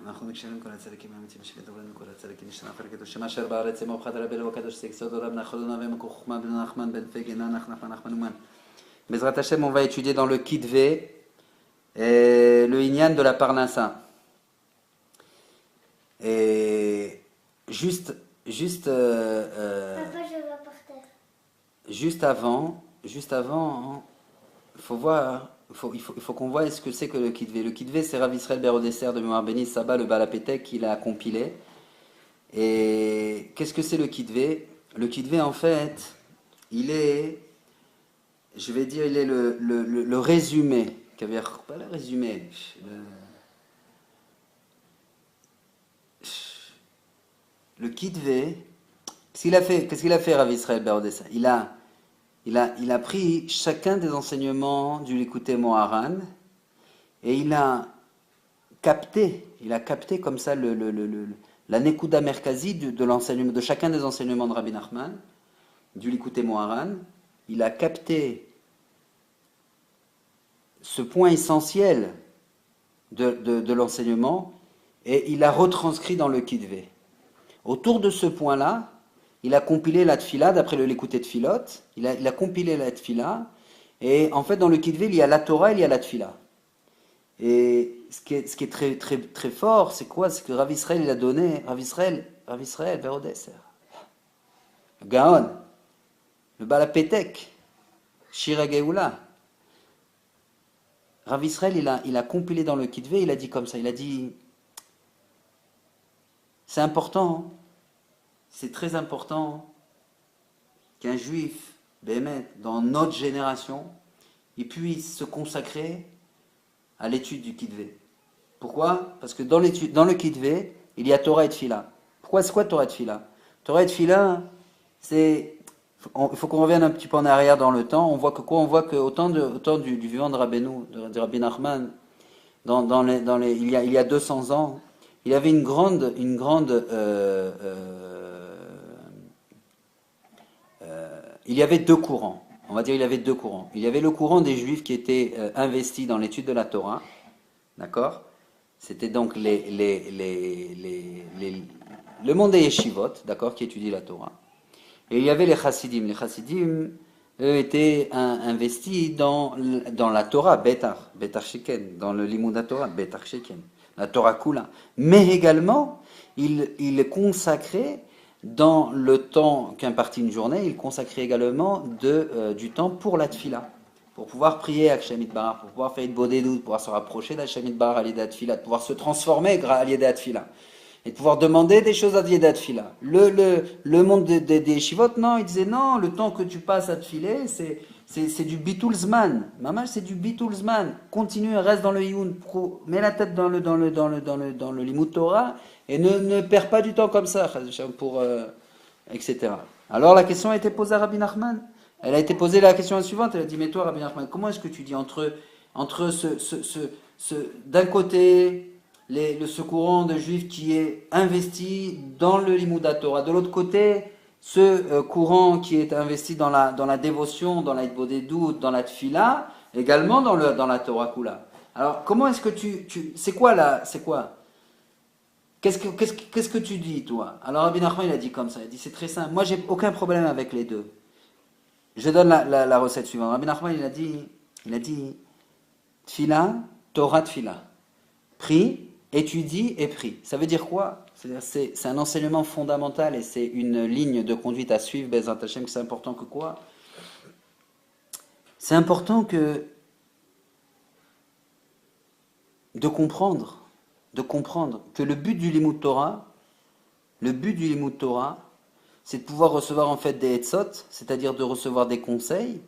אנחנו מקשרים כל הצדיקים האמיתיים שכתוב לנו כל הצדיקים שנפל הקדוש אשר בארץ ימו פחד רבנו הקדוש סקסוד עולם נחלונה ומקור חוכמה בן נחמן בן פגנה נחמן נחמן. Bezrat Hashem, on va étudier dans le Kitvé le Inyan de la Parnassa. Et juste Papa, je vais par terre. juste avant, il faut qu'on voit ce que c'est que le Kitvé. Le Kitvé, c'est Rav Israël Berodesser de mémoire bénie Saba, le Balapétek, qui l'a compilé. Et qu'est-ce que c'est le Kitvé? Le Kitvé, en fait, il est, je vais dire, il est le résumé, pas le résumé, le Kitvé. Qu'est-ce qu'il a fait Rav Israël Berodesser? Il a pris chacun des enseignements du Likutei Moharan et il a capté comme ça la Nekuda Merkazi de l'enseignement, de chacun des enseignements de Rabbi Nachman, du Likutei Moharan. Il a capté ce point essentiel de l'enseignement et il l'a retranscrit dans le Kitvé. Autour de ce point-là, il a compilé la Tfila, d'après le Likutei Tfilot, il a compilé la Tfila, et en fait dans le Kitvé, il y a la Torah, il y a la Tfila. Et ce qui est très, très, très fort, c'est quoi? C'est que Rav Israël, il a donné, Rav Israël Berodesser, le Gaon, le Balapétek, Shira Geoula. Rav Israël, il a compilé dans le Kitvé, il a dit comme ça, il a dit, c'est important, c'est très important qu'un juif, Bémet, dans notre génération, il puisse se consacrer à l'étude du Kitvé. Pourquoi? Parce que dans le Kitvé, il y a Torah et Tfila. Pourquoi? C'est quoi Torah et Tfila? Torah et Tfila, il faut qu'on revienne un petit peu en arrière dans le temps. On voit que au temps du vivant de Rabbeinu, de Rabbi Nachman, il y a 200 ans, il y avait une grande il y avait deux courants. On va dire il y avait deux courants. Il y avait le courant des Juifs qui étaient investis dans l'étude de la Torah, d'accord? C'était donc le monde des yeshivot, d'accord, qui étudie la Torah. Et il y avait les chassidim. Les chassidim, eux, étaient investis dans la Torah, Betar Sheken, dans le Limud Torah, Betar Sheken, la Torah Kula. Mais également, il consacrait, dans le temps qu'impartit une journée, il consacrait également du temps pour la Tfila, pour pouvoir prier à Hashem Yitbarach, pour pouvoir faire une bodédout, pour pouvoir se rapprocher d'Hashem Yitbarach à l'idée de Tfila, de pouvoir se transformer à l'idée de Tfila, et de pouvoir demander des choses à l'idée de Tfila. Le monde des Shivot, non, il disait non, le temps que tu passes à Tfiler, c'est du Bitulzman. Maman, c'est du Bitulzman. Continue, reste dans le Yun, mets la tête dans le Limud Torah, et ne perds pas du temps comme ça, etc. Alors la question a été posée à Rabbi Nachman. Elle a été posée la question suivante. Elle a dit, mais toi, Rabbi Nachman, comment est-ce que tu dis entre d'un côté ce courant de juifs qui est investi dans le Limud Torah, de l'autre côté ce courant qui est investi dans la dévotion, dans la Hitbodedut, dans la Tfila, également dans la Torah Kula. Alors comment est-ce que c'est quoi Qu'est-ce que tu dis, toi? Alors Rabbi Nachman, il a dit comme ça, il a dit, c'est très simple, moi j'ai aucun problème avec les deux. Je donne la recette suivante. Rabbi Nachman, il a dit, Tfila, Torah Tfila. Prie, étudie et prie. Ça veut dire quoi? C'est un enseignement fondamental et c'est une ligne de conduite à suivre, Bezrat Hashem, que c'est important que quoi? C'est important de comprendre que le but du Limud Torah, c'est de pouvoir recevoir en fait des etzot, c'est-à-dire de recevoir des conseils,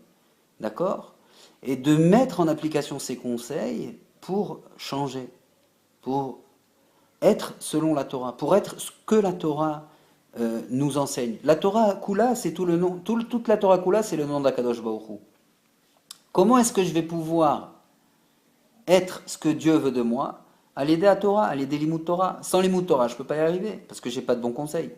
d'accord, et de mettre en application ces conseils pour changer, pour être selon la Torah, pour être ce que la Torah nous enseigne. La Torah Kula, c'est tout le nom, toute la Torah Kula, c'est le nom d'Akadosh Baruch Hu. Comment est-ce que je vais pouvoir être ce que Dieu veut de moi? À l'aider à Torah, à l'aider Limud Torah. Sans Limud Torah, je ne peux pas y arriver, parce que je n'ai pas de bons conseils.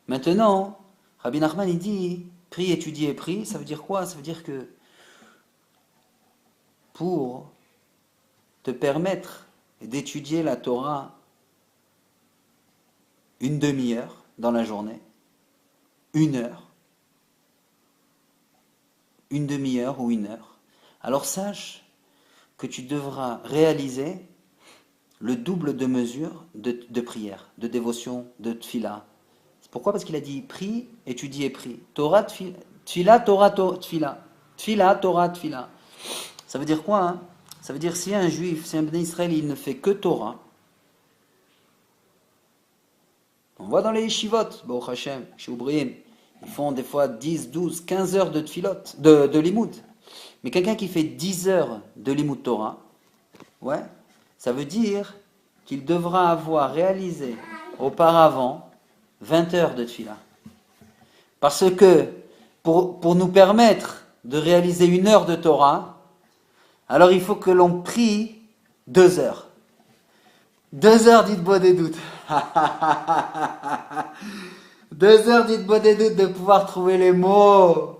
Maintenant, Rabbi Nachman, il dit, prie, étudie et prie, ça veut dire quoi? Ça veut dire que pour te permettre d'étudier la Torah une demi-heure dans la journée, une heure, une demi-heure ou une heure, alors sache que tu devras réaliser le double de mesure de prière, de dévotion, de tfila. Pourquoi? Parce qu'il a dit prie, étudie et prie. Torah, tfila, Torah, tfila. Tfila, Torah, tfila. Ça veut dire quoi, hein? Ça veut dire si un juif, si un Bnei Israël, il ne fait que Torah, on voit dans les yeshivot, Baruch Hashem, chez Oubrim, ils font des fois 10, 12, 15 heures de tfilot, de limoud. Mais quelqu'un qui fait 10 heures de limoud Torah, ouais, ça veut dire qu'il devra avoir réalisé auparavant 20 heures de tfila. Parce que pour nous permettre de réaliser une heure de Torah, alors il faut que l'on prie 2 heures. 2 heures d'Itbo des doutes. 2 heures d'Itbo des doutes de pouvoir trouver les mots,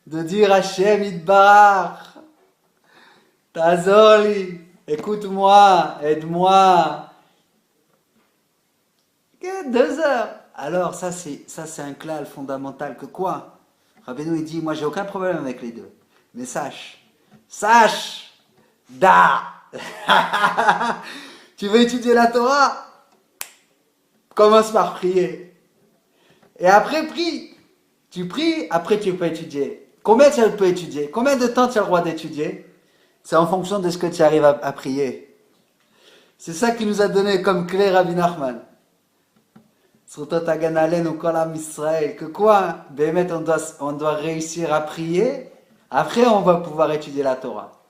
de dire Hachem Itbarach, Tazoli, écoute-moi, aide-moi. 2 heures. Alors ça c'est un clal fondamental que quoi? Rabbeinu il dit, moi j'ai aucun problème avec les deux. Mais sache, da. Tu veux étudier la Torah? Commence par prier. Et après, prie. Tu pries, après tu peux étudier. Combien tu peux étudier? Combien de temps tu as le droit d'étudier? C'est en fonction de ce que tu arrives à prier. C'est ça qui nous a donné comme clé Rabbi Nachman. Surtout à Ganalen ou Kolam Israël. Que quoi? Bémet, on doit réussir à prier. Après, on va pouvoir étudier la Torah.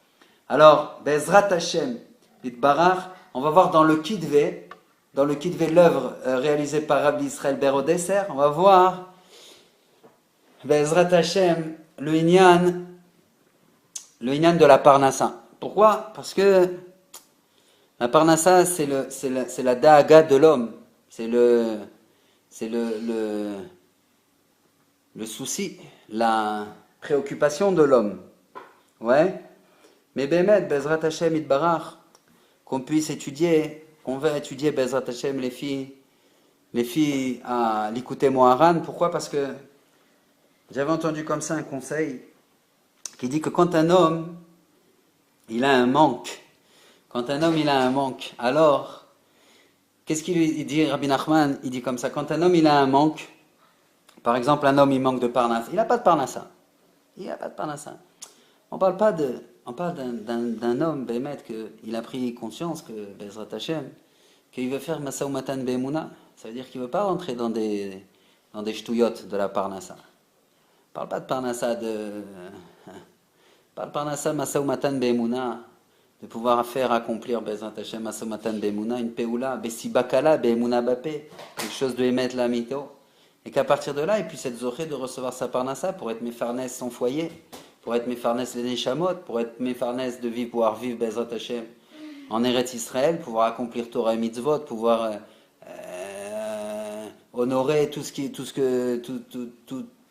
Alors, Bezrat Hashem, Itbarach, on va voir dans le Kitvé, l'œuvre réalisée par Rabbi Israël Berodesser, on va voir Bezrat Hashem, le Inyan de la Parnassa. Pourquoi? Parce que la Parnassa, c'est la Daaga de l'homme. C'est le souci, la préoccupation de l'homme. Ouais. Mais Bémet, Bezrat Hashem Itbarach, qu'on puisse étudier, qu'on va étudier Bezrat Hashem les filles à l'Ikouté Moharan. Pourquoi? Parce que j'avais entendu comme ça un conseil qui dit que quand un homme il a un manque, alors qu'est-ce qu'il lui dit Rabbi Nachman? Il dit comme ça, quand un homme il a un manque, par exemple un homme il manque de parnassa, il n'a pas de parnassa, on parle d'un homme, Bémet, qu'il a pris conscience que, Bezrat Hashem, qu'il veut faire Masa Matan Be'emuna. Ça veut dire qu'il ne veut pas rentrer dans des ch'touillottes de la Parnassa. Parle pas de Parnassa parle Parnassa Masa Matan Be'emuna, de pouvoir faire accomplir Bezrat Hashem Masa Matan Be'emuna, une Peoula, Besibakala, Be'emuna Bapé, quelque chose de émettre la mito. Et qu'à partir de là, il puisse être zoré de recevoir sa Parnassa pour être Mefarnes son foyer, pour être Mefarnes les Neshamot, pour être Mefarnes de pouvoir vivre Bezrat Hashem en Eretz Israël, pouvoir accomplir Torah et Mitzvot, pouvoir honorer tout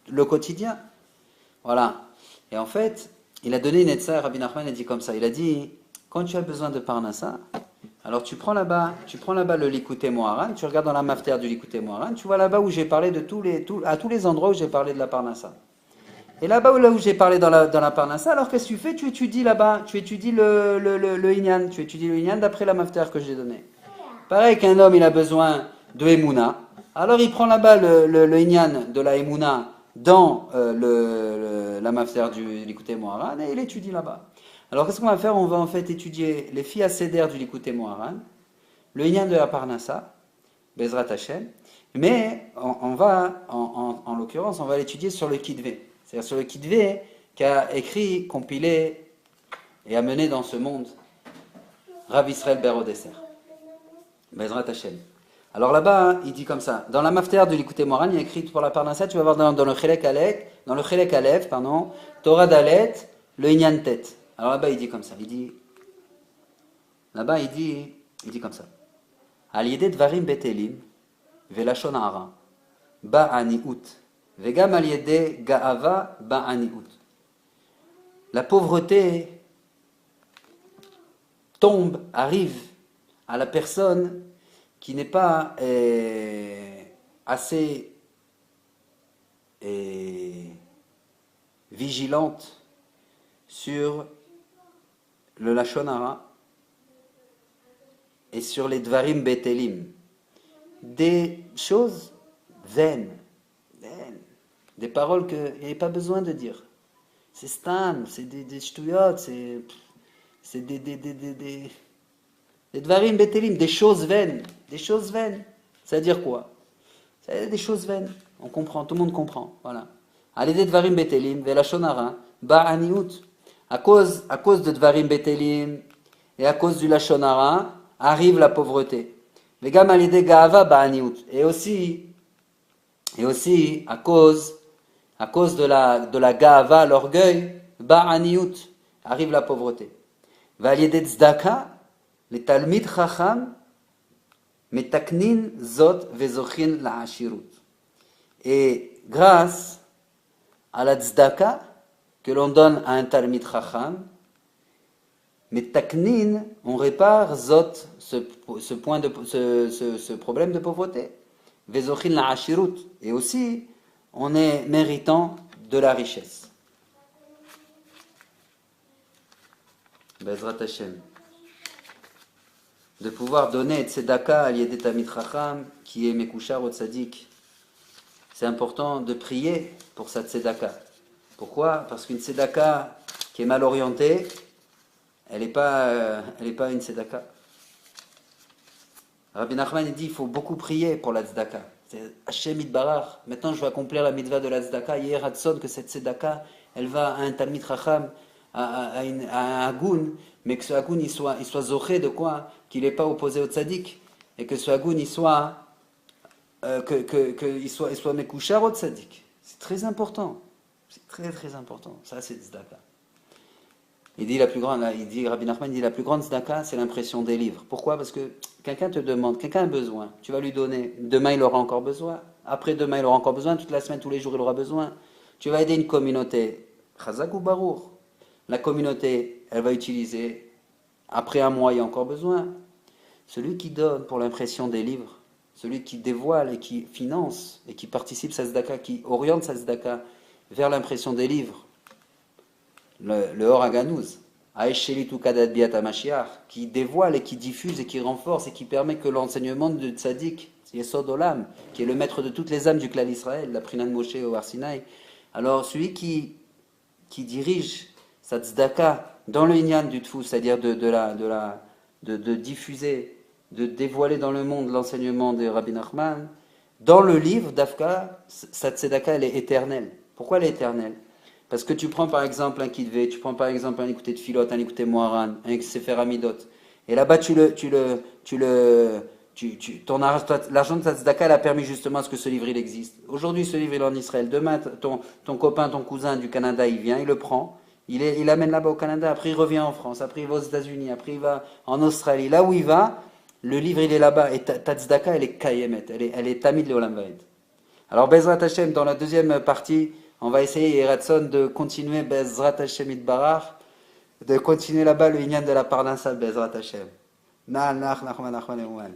le quotidien. Voilà. Et en fait, il a donné une etzah, Rabbi Nachman a dit comme ça, il a dit, quand tu as besoin de Parnassa, alors tu prends là-bas le Likouté Moharan, tu regardes dans la mafter du Likouté Moharan, tu vois là-bas où j'ai parlé de à tous les endroits où j'ai parlé de la Parnassa. Et là-bas où j'ai parlé dans la Parnassa, alors qu'est-ce que tu fais? Tu étudies là-bas, tu étudies le Inyan, d'après la mafter que j'ai donnée. Pareil qu'un homme, il a besoin de Emouna, alors il prend là-bas le Inyan de la Emouna dans la mafter du Likouté Moharan et il étudie là-bas. Alors qu'est-ce qu'on va faire? On va en fait étudier les filles à Seder du Likouté Moharan, le Inyan de la Parnassa, Bezrat Hashem, mais on va, en l'occurrence, on va l'étudier sur le Kitvé. C'est-à-dire sur le Kitvé qu'a écrit, compilé et amené dans ce monde Rav Israël Berodesser. Bezrat Hashem. Alors là-bas, il dit comme ça. Dans la mafter de l'Ikouté Moharan, il y a écrit pour la Parnassa, tu vas voir dans le Chelek Aleph, Torah Dalet, le Inyan Tet. Alors là-bas, il dit comme ça. Il dit comme ça. Al yeded dvarim betelim, velashon hara, ba'aniut. Vegam al yede ga'ava ba'aniut. La pauvreté arrive à la personne qui n'est pas assez vigilante sur le Lashon Hara et sur les Dvarim Betelim. Des choses vaines, des paroles qu'il n'y avait pas besoin de dire. C'est stam, c'est des shtouyot, c'est des Dvarim Betelim, des choses vaines. Des choses vaines. Ça veut dire quoi? Ça veut dire des choses vaines. On comprend, tout le monde comprend. Voilà. Allez des Dvarim Betelim, Velashon Hara, Ba'aniut. À cause de Dvarim Betelim et à cause du Lashon Hara, arrive la pauvreté. Vegam alide Gaava Ba'aniut. Et aussi, à cause de la Gaava, l'orgueil, Ba'aniut, arrive la pauvreté. Valide Tzedaka, les Talmid Chacham, Metaknin Zot Vezochin La'ashirut. Et grâce à la Tzedaka que l'on donne à un Talmid Chacham, Metaknin, on répare Zot, ce problème de pauvreté. Vezochin La'ashirut. Et aussi, on est méritant de la richesse. Bezrat Hashem. De pouvoir donner tzedaka à l'Yedé Talmid Chacham, qui est Mekouchar au Tzadik. C'est important de prier pour sa tzedaka. Pourquoi? Parce qu'une tzedaka qui est mal orientée, elle n'est pas une tzedaka. Rabbi Nachman dit qu'il faut beaucoup prier pour la tzedaka. C'est Hashem Yitbarach. Maintenant, je vais accomplir la mitzvah de la tzedaka. Hier, Hatson, que cette tzedaka, elle va à un Talmid Chacham, à un Hagoun, mais que ce Hagoun, il soit zoché de quoi? Qu'il n'est pas opposé au tzaddik, et que ce Hagoun, il soit Mekouchar au tzaddik. C'est très important. C'est très très important. Ça, c'est tzedaka. Rabbi Nachman dit la plus grande tzedaka, c'est l'impression des livres. Pourquoi? Parce que quelqu'un te demande, quelqu'un a besoin, tu vas lui donner. Demain, il aura encore besoin. Après-demain, il aura encore besoin. Toute la semaine, tous les jours, il aura besoin. Tu vas aider une communauté. Chazak ou Barour. La communauté, elle va utiliser. Après un mois, il y a encore besoin. Celui qui donne pour l'impression des livres, celui qui dévoile et qui finance et qui participe sa tzedaka, qui oriente sa tzedaka vers l'impression des livres, le Or Haganouz, Aeshelitu Kadat Biat HaMashiach, qui dévoile et qui diffuse et qui renforce et qui permet que l'enseignement de Tzadik, Yesod Olam, qui est le maître de toutes les âmes du clan d'Israël, la Prinan Moshe au Har Sinaï, alors celui qui dirige sa tzedaka dans le Inyan du Tfou, c'est-à-dire de diffuser, de dévoiler dans le monde l'enseignement de Rabbi Nachman, dans le livre d'Afka, sa tzedaka, elle est éternelle. Pourquoi elle est éternelle? Parce que tu prends par exemple un Kitvé, tu prends par exemple un écouté de Philot, un écouté Moharan, un Sefer Amidot, et là-bas l'argent de ta tzedaka, elle a permis justement à ce que ce livre il existe. Aujourd'hui, ce livre il est en Israël. Demain, ton copain, ton cousin du Canada, il vient, il le prend, il l'amène là-bas au Canada, après il revient en France, après il va aux États-Unis, après il va en Australie. Là où il va, le livre il est là-bas, et ta tzedaka, elle est kayemet, elle est tamid leolam vaed. Alors, Bezrat Hashem, dans la deuxième partie, on va essayer, Ratson, de continuer Bezrat Hashem Yitbarach, de continuer là-bas le Inyan de la Parnassa, Bezrat Hashem. Na'al nach, nachman, nachman,